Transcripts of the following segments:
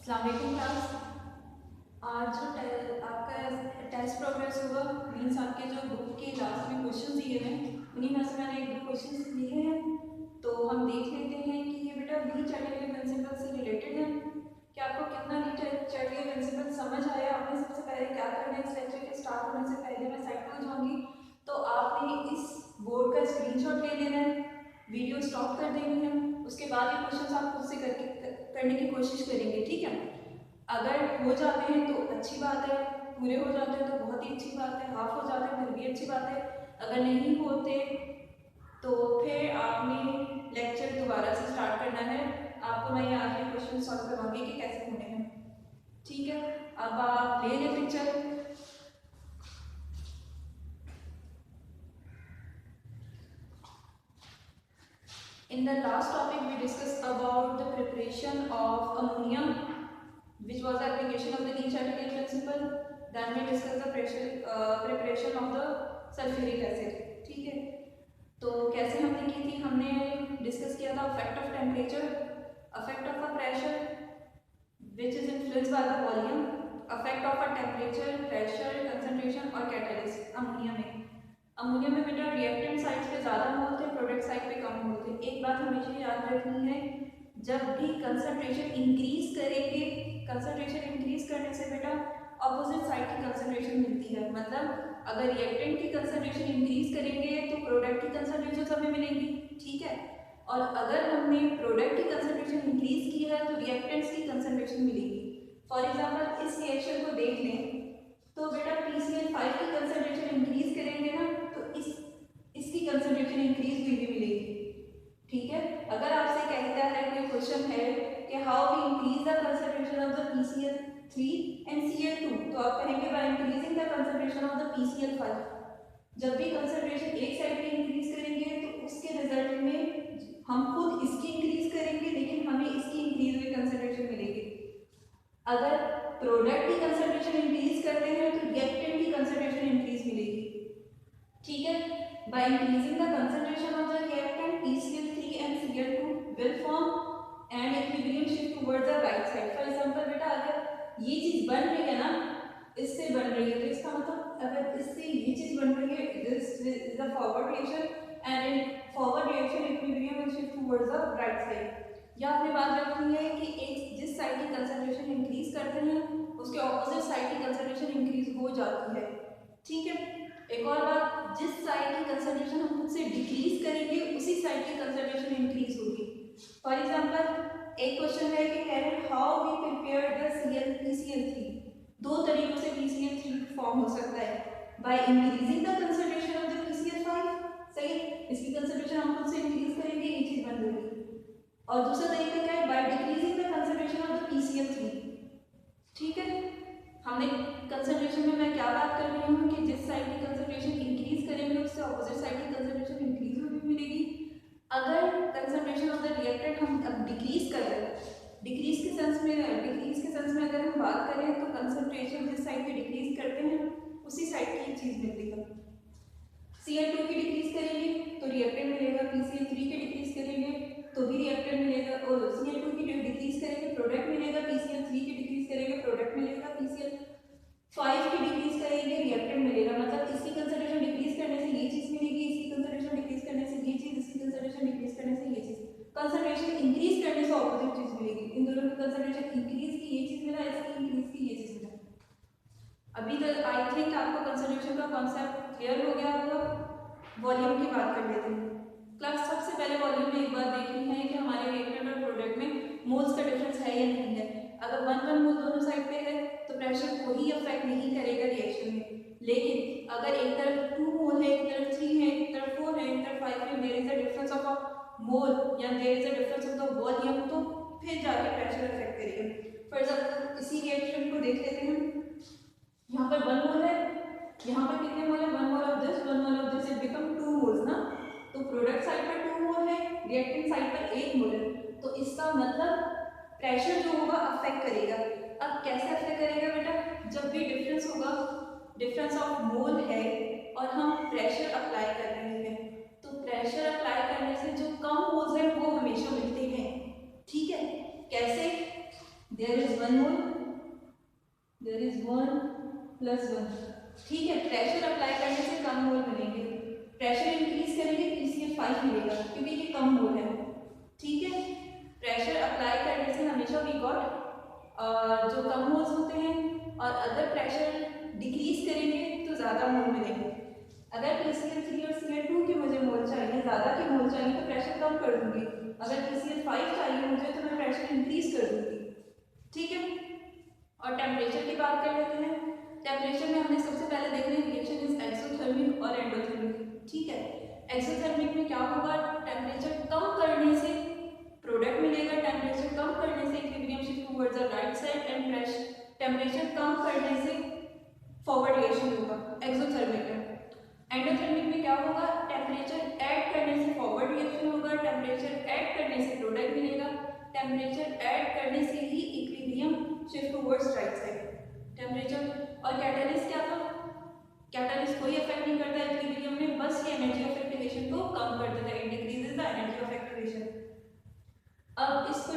अस्सलाम वालेकुम क्लास। आज जो आपका टेस्ट प्रोग्रेस होगा मीन्स आपके जो बुक के लास्ट में क्वेश्चन दिए हैं उन्हीं में से मैंने एक दो क्वेश्चन लिए हैं, तो हम देख लेते हैं कि ये बेटा ली चार्टियर प्रिंसिपल से रिलेटेड है कि आपको कितना ली चार्टियर प्रिंसिपल समझ आया। आपने सबसे पहले क्या करना है, इस लेक्चर के स्टार्ट होने से पहले मैं साइड पर जाऊँगी तो आपने इस बोर्ड का स्क्रीनशॉट ले लेना है, वीडियो स्टॉप कर देनी है, उसके बाद ये क्वेश्चन आप खुद से करने की कोशिश करेंगे, ठीक है। अगर हो जाते हैं तो अच्छी बात है, पूरे हो जाते हैं तो बहुत ही अच्छी बात है, हाफ हो जाते हैं फिर भी अच्छी बात है। अगर नहीं होते तो फिर आपने लेक्चर दोबारा से स्टार्ट करना है। आपको मैं यहाँ के क्वेश्चन सॉल्व करवाऊंगी कि कैसे होने हैं, ठीक है। अब आप ले लें picture. In the last topic we discussed about the preparation of ammonia, which was the application of the Lee-Chatterjee principle. Then we discussed the preparation of the sulfuric acid, ठीक है। तो कैसे हमने की थी, हमने डिस्कस किया था affect of temperature, affect of a pressure which is influenced by the volume, affect of a temperature, pressure, concentration और कैटलिस्ट। अमोनिया में बेटा रिएक्टेंट साइड पे ज़्यादा मोल थे, प्रोडक्ट साइड पे कम मोल थे। एक बात हमेशा याद रखनी है, जब भी कंसंट्रेशन इंक्रीज करेंगे, कंसंट्रेशन इंक्रीज करने से बेटा अपोजिट साइड की कंसंट्रेशन मिलती है। मतलब अगर रिएक्टेंट की कंसंट्रेशन इंक्रीज करेंगे तो प्रोडक्ट की कंसंट्रेशन हमें मिलेगी, ठीक है। और अगर हमने प्रोडक्ट की कंसंट्रेशन इंक्रीज की है तो रिएक्टेंट्स की कंसंट्रेशन मिलेगी। फॉर एग्जांपल इस रिएक्शन को देख लें तो बेटा PCl5 की कंसंट्रेशन इंक्रीज करेंगे ना तो इसकी कंसंट्रेशन इंक्रीज हुई भी मिलेगी, ठीक है। अगर आपसे कहता है कोई क्वेश्चन है कि how we increase the concentration of the PCl3 and Cl2, तो आप कहेंगे by increasing the concentration of the PCl5। जब भी कंसंट्रेशन एक साइड पे इंक्रीज करेंगे तो उसके रिजल्ट में हम खुद इसकी इंक्रीज करेंगे लेकिन हमें इसकी इंक्रीज हुई कंसंट्रेशन मिलेगी। अगर प्रोडक्ट की कंसंट्रेशन इंक्रीज करते हैं तो रिएक्टेंट की कंसंट्रेशन इंक्रीज मिलेगी, ठीक है। Bye increasing the concentration of the reactant PCl3 and Cl2 will form and equilibrium shift towards the right side. For example बेटा अगर ये चीज बन रही है ना, इससे बन रही है तो इसका मतलब अगर इससे ये चीज बन रही है, this is the forward reaction and in forward reaction equilibrium will shift towards the right side. या आपने बात रखनी है कि एक जिस साइड की कंसंट्रेशन इंक्रीज करते हैं उसके ऑपोजिट साइड की कंसंट्रेशन इंक्रीज हो जाती है, ठीक है। एक और बात, जिस साइड की कंसंट्रेशन हम खुद से डिक्रीज करेंगे उसी साइड की कंसंट्रेशन इंक्रीज होगी। फॉर एग्जांपल एक क्वेश्चन है कि कह रहे हैं how we prepare the PCl3। दो तरीकों से PCl3 फॉर्म हो सकता है, bye increasing the concentration of the PCl5, सही, इसकी कंसंट्रेशन हम खुद से इंक्रीज करेंगे, ये चीज बन रही है। और दूसरा तरीका क्या है, by decreasing the concentration of the PCl3, ठीक है। हमने कंसंट्रेशन में मैं क्या बात कर रही हूँ कि जिस साइड की कंसंट्रेशन इंक्रीज करेंगे उससे ऑपोजिट साइड की कंसंट्रेशन इंक्रीज हुई मिलेगी। अगर कंसंट्रेशन ऑफ द रिएक्टेंट हम अब डिक्रीज कर रहे हैं, डिक्रीज के सेंस में अगर हम बात करें तो कंसंट्रेशन जिस साइड की डिक्रीज करते हैं उसी साइड की चीज मिलती है। Cl2 की डिक्रीज करेंगे तो रिएक्टेंट मिलेगा, PCl3 की डिक्रीज करेंगे तो भी रिएक्टेंट मिलेगा, और Cl2 की डिक्रीज करेंगे प्रोडक्ट मिलेगा, PCl3 की डिक्रीज करेंगे प्रोडक्ट मिलेगा, PCl5 की डिक्रीज करेंगे रिएक्टेंट मिलेगा। मतलब इसकी कंसंट्रेशन डिक्रीज करने से ये चीज मिलेगी, इसकी कंसंट्रेशन डिक्रीज करने से ये चीज, इसकी कंसंट्रेशन डिक्रीज करने से ये चीज। कंसंट्रेशन इंक्रीज करने से ऑपोजिट चीज मिलेगी। इन दोनों की कंसंट्रेशन इंक्रीज की ये चीज मिला, इसकी इंक्रीज की ये चीज मिला। अभी तक आई थिंक आपको कंसंट्रेशन का कॉन्सेप्ट क्लियर हो गया होगा। वॉल्यूम की बात कर लेते हैं क्लास। सबसे पहले वॉल्यूम में एक बात देखनी है कि हमारे रिएक्टेंट और प्रोडक्ट में मोल्स का डिफरेंस है या नहीं है। अगर 1 मोल दोनों साइड पे है तो प्रेशर कोई अफेक्ट नहीं करेगा रिएक्शन में, लेकिन अगर एक तरफ 2 मोल है, एक तरफ 3 है, एक तरफ 4 है, एक तरफ 5 है, there is a difference of a mole या there is a difference of the volume, तो फिर जाके प्रेशर अफेक्ट करेगा। फॉर एग्जांपल इसी रिएक्शन को देख लेते हैं, यहाँ पर 1 मोल है, यहाँ पर कितने मोल है, 1 mole of this, 1 mole of this, it become 2 moles ना। तो प्रोडक्ट साइड पर 2 मोल है, रिएक्टेंट साइड पर 1 मोल है, तो इसका मतलब प्रेशर जो होगा अफेक्ट करेगा। अब कैसे अफेक्ट करेगा बेटा, जब भी डिफरेंस होगा, डिफरेंस ऑफ मोल है और हम प्रेशर अप्लाई कर रहे हैं, तो प्रेशर अप्लाई करने से जो कम मोल्स हैं वो हमेशा मिलते हैं, ठीक है। कैसे, देयर इज 1 +1। ठीक है, प्रेशर अप्लाई करने से कम मोल मिलेंगे, प्रेशर इंक्रीज करेंगे PCl5 मिलेगा क्योंकि ये कम मोल है। ठीक है, प्रेशर अप्लाई करने से हमेशा वी गॉट जो कम मोल्स होते हैं, और अगर प्रेशर डिक्रीज करेंगे तो ज़्यादा मोल मिलेंगे। अगर PCl3 और Cl2 के मुझे मोल चाहिए, ज़्यादा के मोल चाहिए, तो प्रेशर कम कर दूंगी। अगर PCl5 चाहिए मुझे तो मैं प्रेशर इंक्रीज कर दूंगी। ठीक है, और टेम्परेचर की बात कर लेते हैं। टेम्परेचर में हमने सबसे पहले देखना है रिएक्शन इज एक्सोथर्मिक और एंडोथर्मिक। ठीक है, एक्सोथर्मिक में क्या होगा, टेम्परेचर कम करने से प्रोडक्ट मिलेगा, टेम्परेचर कम करने से equilibrium shift towards the right side, and temperature कम करने से फॉरवर्ड रिएक्शन होगा एक्सोथर्मिक में। एंडोथर्मिक में क्या होगा, टेम्परेचर ऐड करने से फॉरवर्ड रिएक्शन होगा, टेम्परेचर ऐड करने से प्रोडक्ट मिलेगा, टेम्परेचर ऐड करने से ही equilibrium shift towards right side. Temperature और कैटालिस्ट क्या था, कैटालिस्ट कोई इफेक्ट नहीं करता इक्विलिब्रियम में, बस ये एनर्जी ऑफ एक्टिवेशन को कम कर देता है, it decreases the energy of activation. अब इसको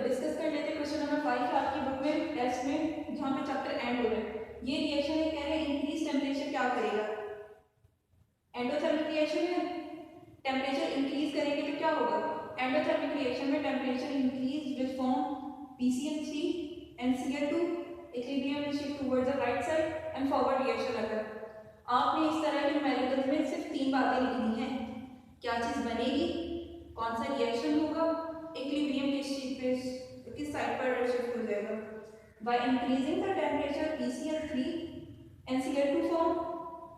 डिस्कस कर लेते हैं। क्वेश्चन नंबर 5 आपकी बुक में टेस्ट में, जहाँ पे चैप्टर एंड हो रहा है। ये रिएक्शन है, कह रहे हैं इंक्रीज टेम्परेचर क्या करेगा, एंडोथर्मिक रिएक्शन है, टेम्परेचर इंक्रीज करेंगे तो क्या होगा, एंडोथर्मिक रिएक्शन में temperature increase will form PCl3 and Cl2, equilibrium will shift towards the right side and forward reaction अगर। आपने इस तरह के न्यूमेरिकल्स में सिर्फ 3 बातें लिखनी हैं, क्या चीज़ बनेगी, कौन सा रिएक्शन होगा, इक्विलिब्रियम किस साइड पर शिफ्ट हो जाएगा। By increasing the temperature PCl3 and Cl2 form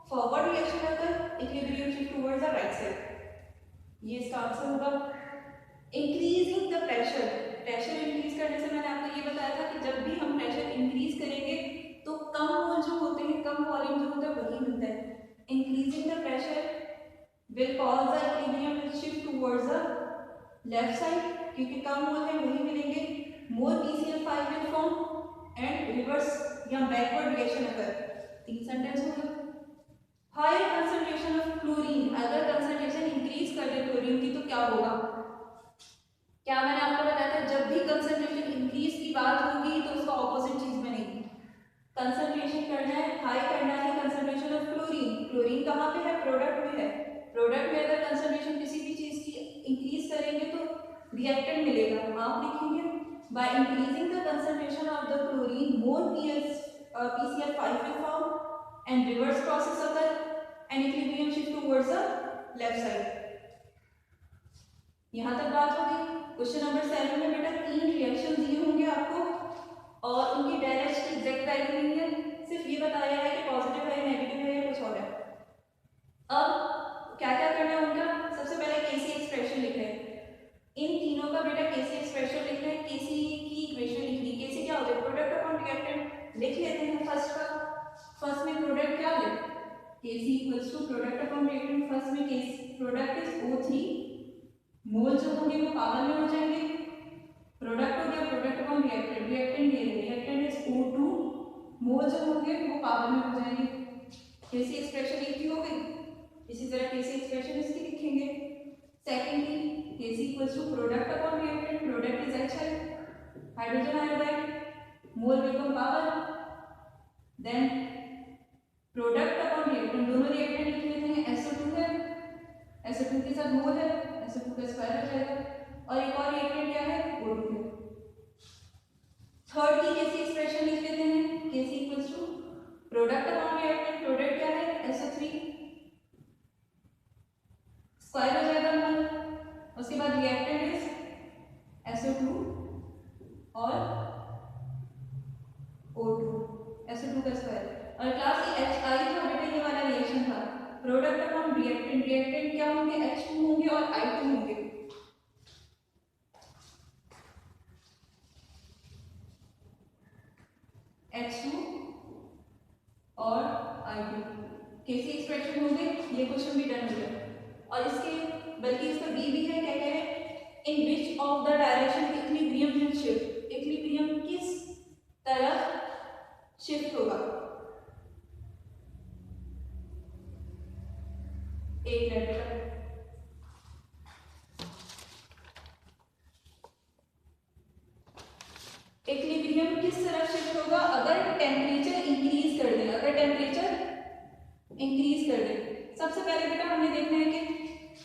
forward reaction अगर, equilibrium shift towards the right side, ये इसका आंसर होगा। Increasing the pressure, pressure increase करने से मैंने आपको ये बताया था कि जब भी हम प्रेशर इंक्रीज करेंगे तो कम मोल जो होते हैं, कम वॉल्यूम जो होता है वही मिलता है। Increasing the pressure will cause the equilibrium will shift towards the left side, क्योंकि कम मोल है वही मिलेंगे, मोर PCl5 will form and reverse या बैकवर्ड रिएक्शन अगर। 3 सेंटेंस होगा। हायर कंसंट्रेशन ऑफ क्लोरीन, अगर कंसंट्रेशन इंक्रीज कर दे क्लोरीन की तो क्या होगा, क्या मैंने आपको बताया था, जब भी कंसंट्रेशन इंक्रीज की बात होगी तो उसका ऑपोजिट चीज बनेगी। कंसंट्रेशन करना है, हाई करना है कंसंट्रेशन ऑफ क्लोरीन, क्लोरीन कहाँ पे है, प्रोडक्ट में है, प्रोडक्ट में अगर कंसंट्रेशन किसी भी चीज की इंक्रीज करेंगे तो रिएक्टेंट मिलेगा, आप लिखेंगे by increasing the concentration of the chlorine more PCl5 will form and reverse process अगर, and equilibrium shift towards the left side. यहां तक बात होगी। क्वेश्चन नंबर 7 में बेटा 3 रिएक्शन दिए होंगे आपको और उनकी डायरेक्ट की एग्जैक्ट वैल्यू नहीं है, सिर्फ ये बताया है कि पॉजिटिव है, नेगेटिव है या कुछ और है। अब क्या क्या करना है उनका, सबसे पहले केसी एक्सप्रेशन लिख रहे हैं, इन तीनों का बेटा केसी एक्सप्रेशन लिख रहे हैं, केसी की इक्वेशन लिख ली। केसी क्या होता है, प्रोडक्ट अपॉन रिएक्टेंट, लिख लेते हैं फर्स्ट का। फर्स्ट में प्रोडक्ट क्या है, KC equals to product upon reactant, first में केसी प्रोडक्ट इज O3, मोल जो होंगे वो पावर में हो जाएंगे, प्रोडक्ट हो गया प्रोडक्ट अपॉन रिएक्टेंट, रिएक्टेंट ये रिएक्टेंट इज O2, मोल जो होंगे वो पावर में हो जाएंगे। केसी एक्सप्रेशन एक ही हो गई, इसी तरह केसी एक्सप्रेशन इसकी लिखेंगे। Secondly K C equals to product upon reactant, product is HI, hydrogen iodide, mole become power, then product upon reactant, दोनों रिएक्टेंट लिख लेते हैं, SO2 है, SO2 के साथ मोल है, SO2 का स्क्वायर हो जाएगा, और एक और रिएक्टेंट क्या है, O2 है। थर्ड की केसी एक्सप्रेशन लिख लेते हैं, KC equals to product upon reactant, product क्या है, SO3, स्क्वायर हो जाएगा मोल, उसके बाद रिएक्टेंट इज SO2 और O2, SO2 का स्क्वायर, और क्लास की HI था बेटा, ये वाला रिएक्शन था, प्रोडक्ट अपॉन रिएक्टेंट, रिएक्टेंट क्या होंगे, H2 होंगे और I2 होंगे। H2 और I2 केसी एक्सप्रेशन होंगे, ये क्वेश्चन भी डन हो गया। और इसके बल्कि इसका बी भी है, क्या कह रहे हैं, in which of the direction equilibrium will shift, equilibrium किस तरफ शिफ्ट होगा। एक मिनट बेटा, इक्विलिब्रियम इक्विलिब्रियम किस तरफ शिफ्ट होगा? अगर टेम्परेचर इंक्रीज कर दे, अगर टेम्परेचर इंक्रीज कर दे। सबसे पहले बेटा हमने देखना है कि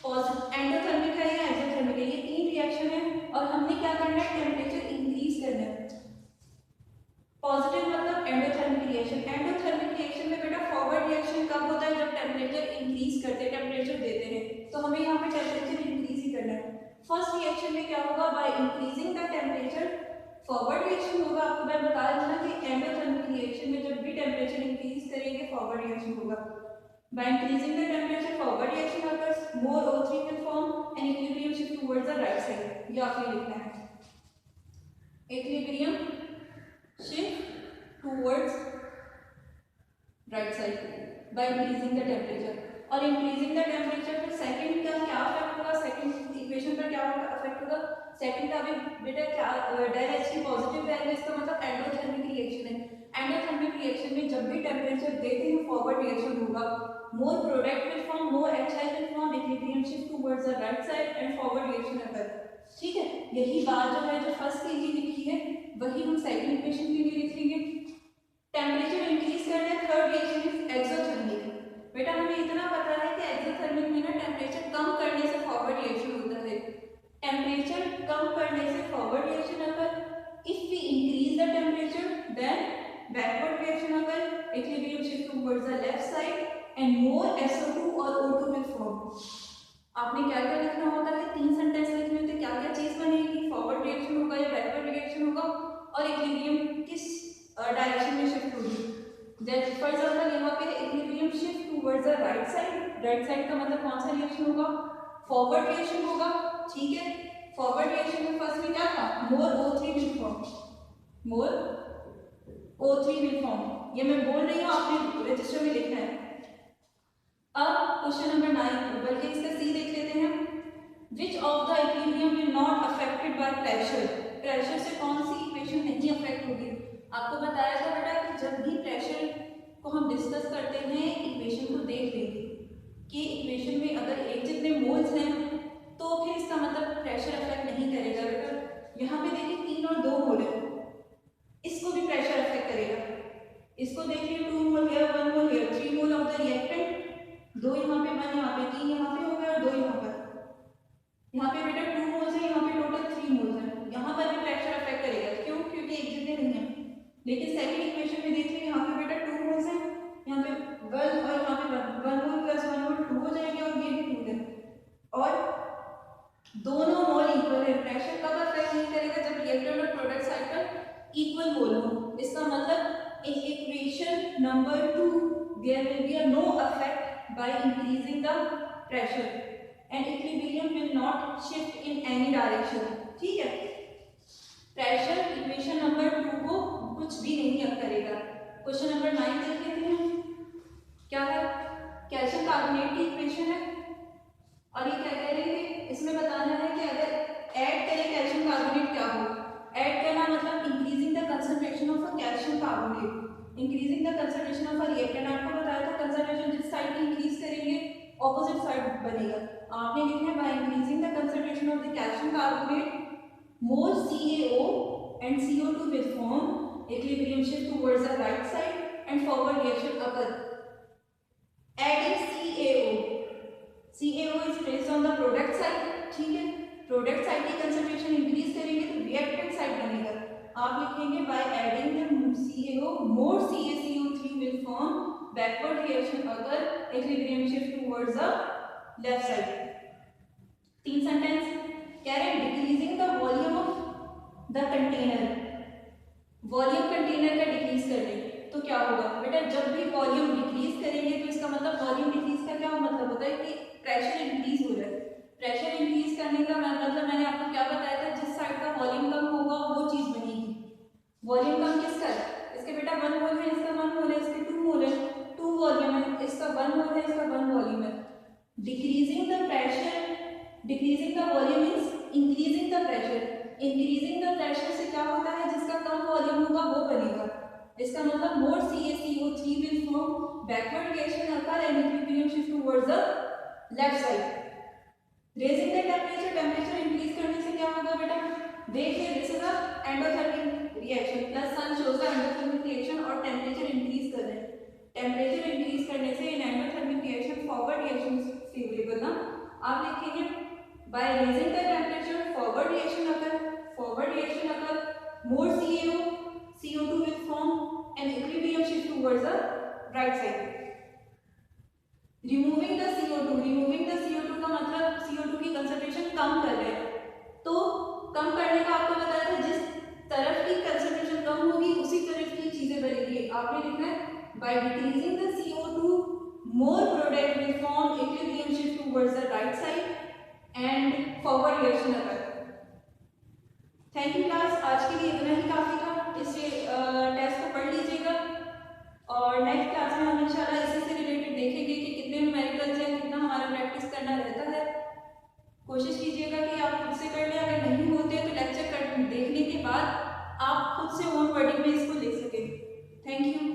एंडोथर्मिक है या एक्सोथर्मिक है, ये तीन रिएक्शन है और हमने क्या करना है? टेम्परेचर इंक्रीज करना है। पॉजिटिव मतलब एंडोथर्मिक रिएक्शन। एंडोथर्मिक रिएक्शन में बेटा फॉरवर्ड रिएक्शन कब होता है? जब टेम्परेचर इंक्रीज करते हैं, टेम्परेचर देते हैं, तो हमें यहाँ पे टेम्परेचर इंक्रीज ही करना है। फर्स्ट रिएक्शन में क्या होगा? Bye increasing the temperature forward reaction होगा। आपको मैं बता दूं ना कि एंडोथर्मिक रिएक्शन में जब भी टेम्परेचर इंक्रीज करेंगे फॉरवर्ड रिएक्शन होगा। Bye increasing the temperature forward reaction occurs, more O3 will form and equilibrium shift towards the right side। ये आपने लिखना है, equilibrium shift towards right side by increasing the temperature। और increasing the temperature फिर second का क्या effect होगा? Second equation पर क्या इफेक्ट होगा? सेकंड का भी बेटा क्या डेल एच की पॉजिटिव वैल्यू, इसका मतलब एंडोथर्मिक रिएक्शन है। एंडोथर्मिक रिएक्शन में जब भी टेम्परेचर देते हैं फॉरवर्ड रिएक्शन होगा। More product will form, more HI will form, equilibrium shift towards the right side and forward reaction अकर। ठीक है, यही बात जो है जो फर्स्ट के लिए लिखी है वही हम सेकंड इक्वेशन के लिए लिखेंगे। टेम्परेचर इंक्रीज कर रहे, थर्ड रिएक्शन इज एक्सोथर्मिक। बेटा हमें इतना पता है कि एक्सोथर्मिक में ना टेम्परेचर कम करने से फॉरवर्ड रिएक्शन होता है। टेम्परेचर कम करने से forward reaction occur. If we increase the temperature then backward reaction occur, equilibrium shift towards the left side and more SO2 और O2 विल फॉर्म। आपने क्या क्या लिखना होता है? तीन सेंटेंस लिखने होते हैं, क्या क्या चीज बनेगी? फॉरवर्ड रिएक्शन होगा या बैकवर्ड रिएक्शन होगा और इक्विलिब्रियम किस डायरेक्शन में शिफ्ट होगी। जैसे फॉर एग्जांपल यहाँ पे equilibrium shift towards the right side. Right side का मतलब कौन सा रिएक्शन होगा? फॉरवर्ड रिएक्शन होगा। ठीक है, फॉरवर्ड रिएक्शन में फर्स्ट में क्या था? मोर O3 will form, more O3 will form. ये मैं बोल रही हूँ, आपने रजिस्टर में लिखना है। अब क्वेश्चन नंबर 9, बल्कि इसका सी देख लेते हैं। विच of the equilibrium will not affected by pressure? Pressure से कौन सी इक्वेशन नहीं अफेक्ट होगी? आपको बताया था बेटा कि जब भी प्रेशर को हम डिस्कस करते हैं इक्वेशन को देख लेंगे कि इक्वेशन में अगर एक जितने मोल्स हैं तो फिर इसका मतलब प्रेशर अफेक्ट नहीं करेगा। बेटा यहाँ पे देखिए 3 और 2 मोल है, इसको भी प्रेशर अफेक्ट करेगा। इसको देखिए 2 मोल है, 1 मोल है, 3 मोल ऑफ द रिएक्टेंट, 2 यहाँ पे, 1 यहाँ पे, 3 यहाँ पे हो गया और 2 यहाँ पर। यहाँ पे बेटा 2 मोल्स है, यहाँ पे टोटल 3 मोल्स है। यहाँ पर भी प्रेशर अफेक्ट करेगा, क्यों? क्योंकि एक जितने नहीं है। लेकिन सेकंड इक्वेशन में देखिए यहाँ पे बेटा 2 मोल्स है, यहाँ पे 1 और यहाँ पे 1 मोल प्लस 1 मोल 2 हो जाएंगे और ये भी 2 है और दोनों मोल इक्वल है। प्रेशर कब अफेक्ट नहीं करेगा? जब रिएक्टेंट और प्रोडक्ट साइड पर इक्वल मोल हो। इसका मतलब in equation number 2 there will be no effect by increasing the pressure and equilibrium will not shift in any direction. ठीक है, प्रेशर इक्वेशन नंबर 2 को कुछ भी नहीं अब करेगा। क्वेश्चन नंबर 9 देख लेते हैं। क्या है? कैल्शियम कार्बोनेट की इक्वेशन है और ये क्या कह रहे हैं? इसमें बताना है कि अगर ऐड करें कैल्शियम कार्बोनेट क्या हो। ऐड करना मतलब increasing the concentration of a calcium carbonate, increasing the concentration of a reactant. आपको बताया था कंसंट्रेशन जिस साइड की इंक्रीज करेंगे ऑपोजिट साइड बनेगा। आपने लिखना है bye increasing the concentration of the calcium carbonate more CaO and CO2 will form, equilibrium shift towards the right side and forward reaction occur. Adding CaO is placed on the product side। ठीक है, product side की concentration increase करेंगे तो reactant side बनेगा। आप लिखेंगे by adding the CaO more CaCO3 will form, backward reaction occur, equilibrium shift towards the left side। 3 sentence कह रहे हैं decreasing the volume of the container. Volume container का डिक्रीज कर दें तो क्या होगा? बेटा जब भी वॉल्यूम डिक्रीज करेंगे तो इसका मतलब वॉल्यूम डिक्रीज का क्या मतलब होता है कि प्रेशर इंक्रीज हो रहा है। प्रेशर इंक्रीज करने का मतलब मैंने आपको क्या बताया था? जिस साइड का वॉल्यूम कम होगा वो चीज बनेगी। वॉल्यूम कम किसका है? इसके बेटा 1 मोल है, इसका 1 मोल है, इसके 2 मोल है, 2 वॉल्यूम है, इसका 1 मोल है, इसका 1 वॉल्यूम है। Decreasing the pressure, decreasing the volume means increasing the pressure. Increasing the pressure से क्या होता है? जिसका कम वॉल्यूम होगा वो बनेगा। इसका मतलब more CaCO3 will form, backward reaction occur and equilibrium shift towards the left side. Raising the temperature, temperature increase करने से क्या होगा बेटा? देखिए this is a endothermic reaction plus sign shows the endothermic reaction और टेम्परेचर इंक्रीज कर रहे हैं। टेम्परेचर इंक्रीज करने से in endothermic reaction forward reaction favourable ना आप लिखेंगे by raising the temperature forward reaction occur more CO2 will form an equilibrium shift towards the right side. Removing the CO2 का मतलब CO2 की कंसंट्रेशन कम कर रहे हैं, तो कम करने का आपको बताया था जिस तरफ की कंसंट्रेशन कम होगी उसी तरफ की चीजें बनेगी। आपने लिखना है by decreasing the CO2 more product will form equilibrium shift towards the right side and forward reaction occur। Thank you class, आज के लिए इतना ही काफ़ी था। इस टेस्ट को पढ़ लीजिएगा और नेक्स्ट क्लास में हम इंशाल्लाह इसी से रिलेटेड देखेंगे कि कितने न्यूमेरिकल्स हैं, कितना हमारा प्रैक्टिस करना रहता है। कोशिश कीजिएगा कि आप खुद से कर लें, अगर नहीं होते तो लेक्चर देखने के बाद आप खुद से ओन वर्डिंग में इसको ले सकें। Thank you.